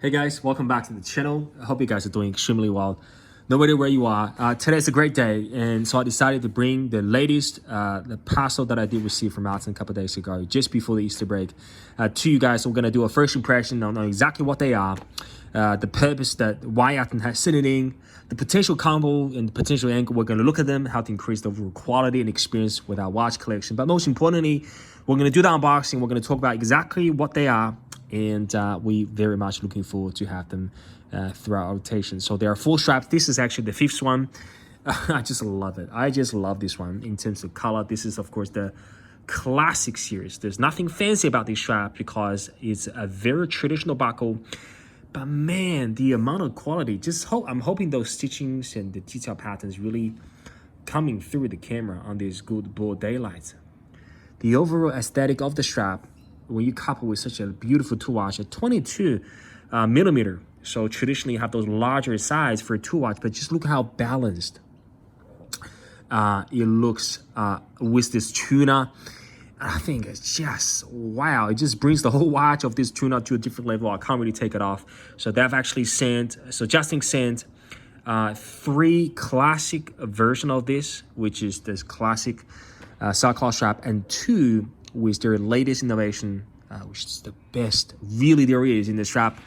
Hey guys, welcome back to the channel. I hope you guys are doing extremely well, no matter where you are. Today's a great day, and so I decided to bring the latest the parcel that I did receive from Artem a couple of days ago, just before the Easter break, to you guys. So we're gonna do a first impression on exactly what they are, the purpose, that why Artem has sent it in, the potential combo and the potential angle. We're gonna look at them, how to increase the overall quality and experience with our watch collection. But most importantly, we're gonna do the unboxing. We're gonna talk about exactly what they are. And we very much looking forward to have them throughout our rotation. So there are 4 straps. This is actually the 5th one. I just love it. I just love this one in terms of color. This is, of course, the classic series. There's nothing fancy about this strap because it's a very traditional buckle. But man, the amount of quality, I'm hoping those stitchings and the detail patterns really coming through the camera on these good broad daylights. The overall aesthetic of the strap, when you couple with such a beautiful tool watch, a 22 millimeter. So traditionally you have those larger size for a tool watch, but just look how balanced it looks with this tuna. I think it's just, wow. It just brings the whole watch of this tuna to a different level. I can't really take it off. So they've actually sent, Justin sent 3 classic version of this, which is this classic sackcloth strap, and 2 with their latest innovation, which is the best really there is in the strap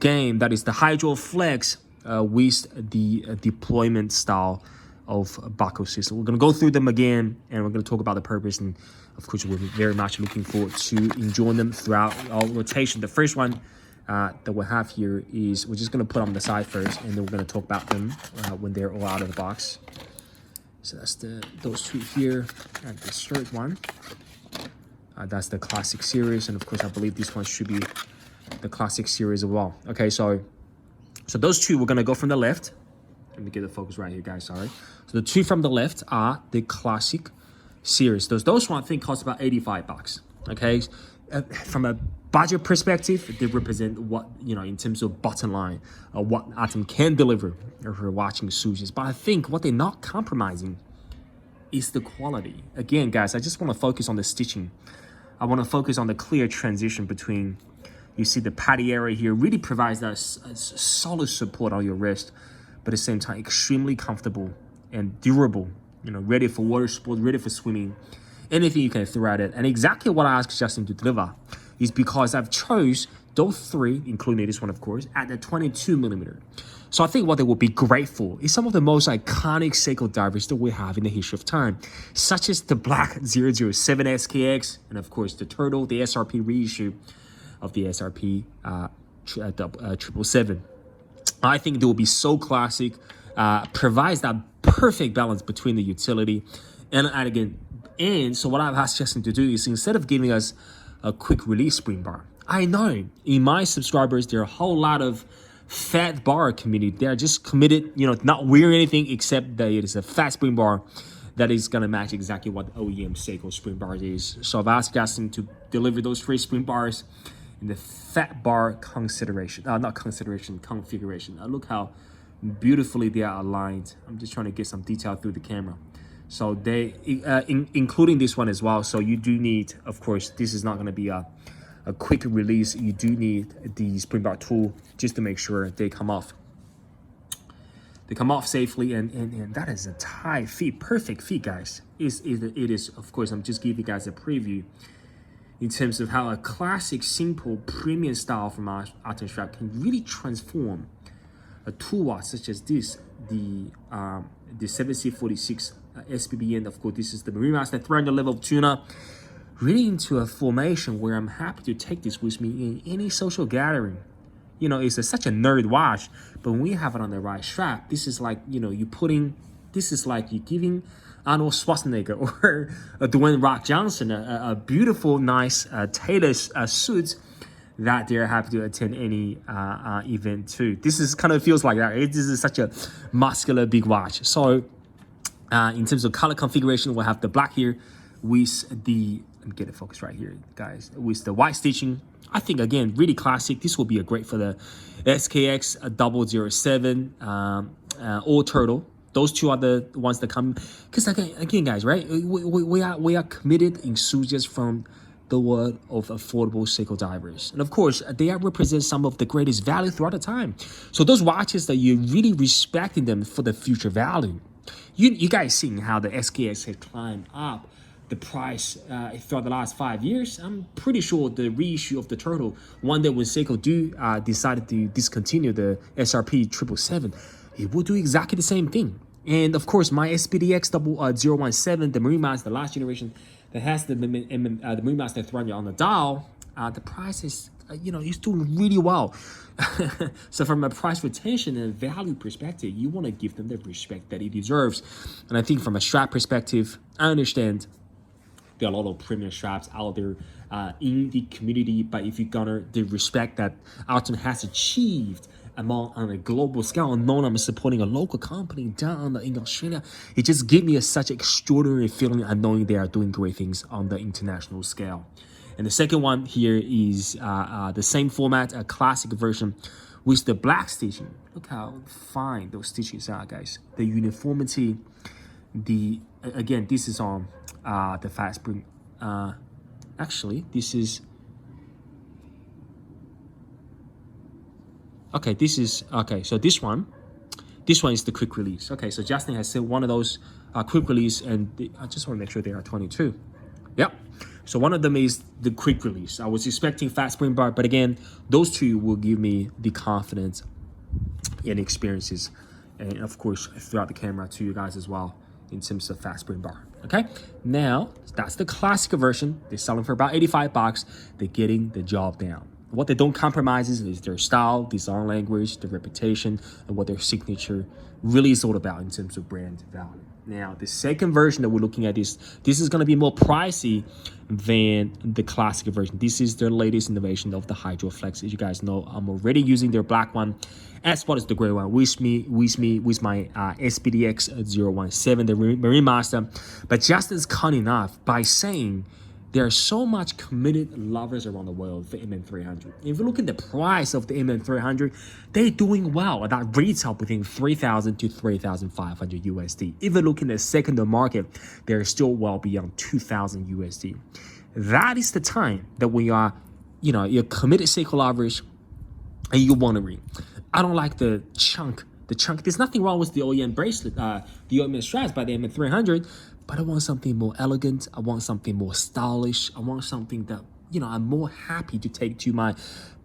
game. That is the Hydro Flex with the deployment style of buckle system. We're going to go through them again, and we're going to talk about the purpose. And of course, we're very much looking forward to enjoying them throughout our rotation. The first one that we have here is, we're just going to put on the side first, and then we're going to talk about them when they're all out of the box. So that's those 2 here, and the third one. That's the classic series, and of course I believe this one should be the classic series as well. Okay, so those 2, we're gonna go from the left. Let me get the focus right here, guys. Sorry. So the 2 from the left are the classic series. Those one I think cost about $85. Okay, from a budget perspective, they represent what, you know, in terms of bottom line, what Artem can deliver for watching swooches. But I think what they're not compromising is the quality. Again, guys, I just want to focus on the stitching. I want to focus on the clear transition between, you see the patty area here really provides that solid support on your wrist, but at the same time extremely comfortable and durable, you know, ready for water sports, ready for swimming, anything you can throw at it. And exactly what I asked Justin to deliver is because I've chose those 3, including this one, of course, at the 22 millimeter. So I think what they will be great for is some of the most iconic Seiko divers that we have in the history of time, such as the Black 007 SKX, and of course the Turtle, the SRP reissue of the SRP 777. I think they will be so classic, provides that perfect balance between the utility and again. And so what I've asked Justin to do is, instead of giving us a quick release spring bar, I know in my subscribers there are a whole lot of fat bar community. They're just committed, you know, not wearing anything except that it is a fat spring bar that is going to match exactly what OEM Seiko spring bar is. So I've asked Justin to deliver those 3 spring bars in the fat bar configuration. Look how beautifully they are aligned. I'm just trying to get some detail through the camera. So they, including this one as well. So you do need, of course, this is not going to be a quick release. You do need the spring bar tool just to make sure they come off. They come off safely, and that is a tight fit, perfect fit, guys. It is, of course, I'm just giving you guys a preview in terms of how a classic, simple, premium style from Artemstrap can really transform a tool watch such as this, the 7C46 SPB, and of course, this is the Marine Master 300 level of tuna, really into a formation where I'm happy to take this with me in any social gathering. You know, it's such a nerd watch, but when we have it on the right strap, this is like, you know, this is like you're giving Arnold Schwarzenegger or Dwayne Rock Johnson a beautiful, nice tailored suit that they're happy to attend any event too. This is kind of feels like that. This is such a muscular big watch. So in terms of color configuration, we'll have the black here with the, let me get it focused right here, guys, with the white stitching. I think, again, really classic. This will be a great for the SKX 007 or Turtle. Those 2 are the ones that come, because again, guys, right? We are committed enthusiasts from the world of affordable Seiko divers. And of course, they represent some of the greatest value throughout the time. So those watches that you're really respecting them for the future value. You guys seeing how the SKX had climbed up the price throughout the last 5 years. I'm pretty sure the reissue of the Turtle, one that when Seiko decided to discontinue the SRP 777, it will do exactly the same thing. And of course, my SPDX 017, the Marine Master, the last generation that has the Marine Master 300 on the dial, the price is, it's doing really well. So from a price retention and value perspective, you want to give them the respect that it deserves. And I think from a strap perspective, I understand there are a lot of premium straps out there in the community, but if you're gonna the respect that Artem has achieved on a global scale, and knowing I'm supporting a local company down in Australia, it just gives me such an extraordinary feeling of knowing they are doing great things on the international scale. And the second one here is the same format, a classic version with the black stitching. Look how fine those stitches are, guys. The uniformity, again, this is on the fast spring. Actually, this is okay. So this one is the quick release. Okay, so Justin has said one of those quick release, and I just want to make sure they are 22. Yep. So one of them is the quick release. I was expecting fast spring bar, but again, those two will give me the confidence and experiences, and of course throughout the camera to you guys as well in terms of fast spring bar. Okay, now that's the classic version. They're selling for about 85 bucks. They're getting the job down. What they don't compromise is their style, design language, their reputation, and what their signature really is all about in terms of brand value. Now, the second version that we're looking at this is going to be more pricey than the classic version. This is their latest innovation of the Hydro Flex. As you guys know, I'm already using their black one as well as the gray one with my SPDX 017, the Marine Master. But just as cunning enough by saying there are so much committed lovers around the world for MN300. If you look at the price of the MN300, they're doing well at that retail between 3,000 to 3,500 USD. If you look in the secondary market, they're still well beyond 2,000 USD. That is the time that we are, you're committed Seiko lovers and you're wondering, I don't like the chunk. There's nothing wrong with the OEM bracelet, the OEM straps by the MN300, but I want something more elegant. I want something more stylish. I want something that, I'm more happy to take to my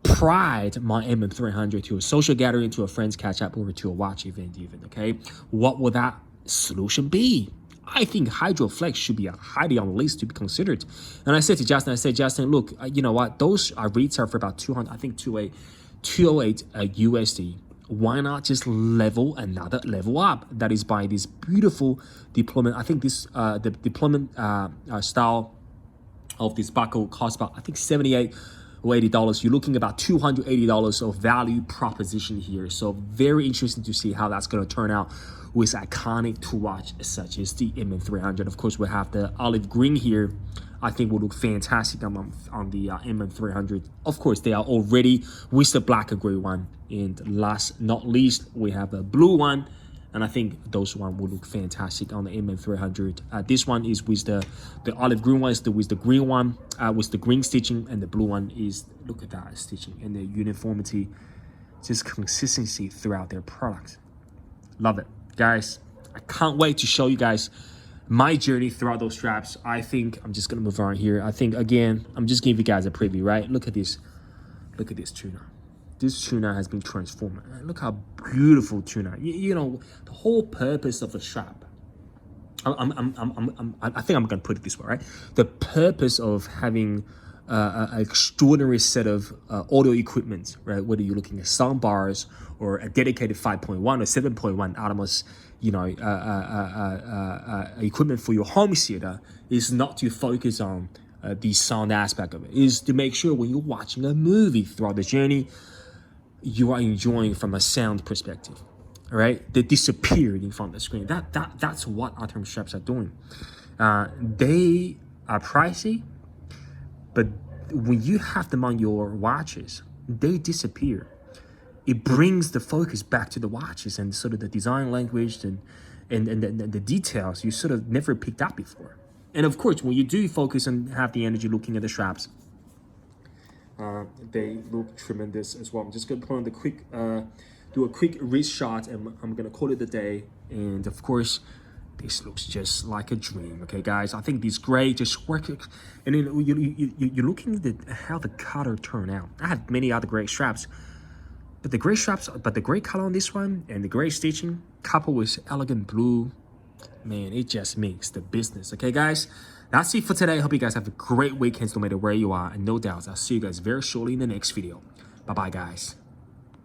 pride, my MN300, to a social gathering, to a friend's catch up, or to a watch event even, okay? What would that solution be? I think Hydro Flex should be highly on the list to be considered. And I said to Justin, look, you know what? Those are retail for about 208 USD. Why not just level up? That is by this beautiful deployment. I think this the deployment style of this buckle costs about, I think, $78 or $80. You're looking about $280 of value proposition here. So very interesting to see how that's going to turn out with iconic tool watch such as the MN300. Of course, we have the olive green here. I think will look fantastic on the MN300. Of course, they are already with the black and gray one. And last not least, we have a blue one. And I think those one will look fantastic on the MN300. This one is with the olive green one, is with the green one, with the green stitching. And the blue one is, look at that stitching and the uniformity, just consistency throughout their products. Love it. Guys, I can't wait to show you guys my journey throughout those straps. I think I'm just gonna move on here. I think again, I'm just giving you guys a preview, right? Look at this tuna. This tuna has been transformed. Look how beautiful tuna. The whole purpose of the strap. I think I'm gonna put it this way, right? The purpose of having an extraordinary set of audio equipment, right? Whether you're looking at sound bars or a dedicated 5.1 or 7.1 Atmos, equipment for your home theater, is not to focus on the sound aspect of it. Is to make sure when you're watching a movie throughout the journey, you are enjoying from a sound perspective. All right, they disappeared in front of the screen. That's what Artemstraps are doing. They are pricey, but when you have them on your watches, they disappear. It brings the focus back to the watches and sort of the design language and the details you sort of never picked up before. And of course, when you do focus and have the energy looking at the straps, they look tremendous as well. I'm just gonna put on the quick, do a quick wrist shot, and I'm gonna call it a day. And of course, this looks just like a dream. Okay, guys, I think this gray just work. And then you're looking at how the color turned out. I have many other gray straps, but the gray color on this one and the gray stitching coupled with elegant blue, man, it just makes the business. Okay, guys, that's it for today. I hope you guys have a great weekend no matter where you are. And no doubt, I'll see you guys very shortly in the next video. Bye-bye, guys.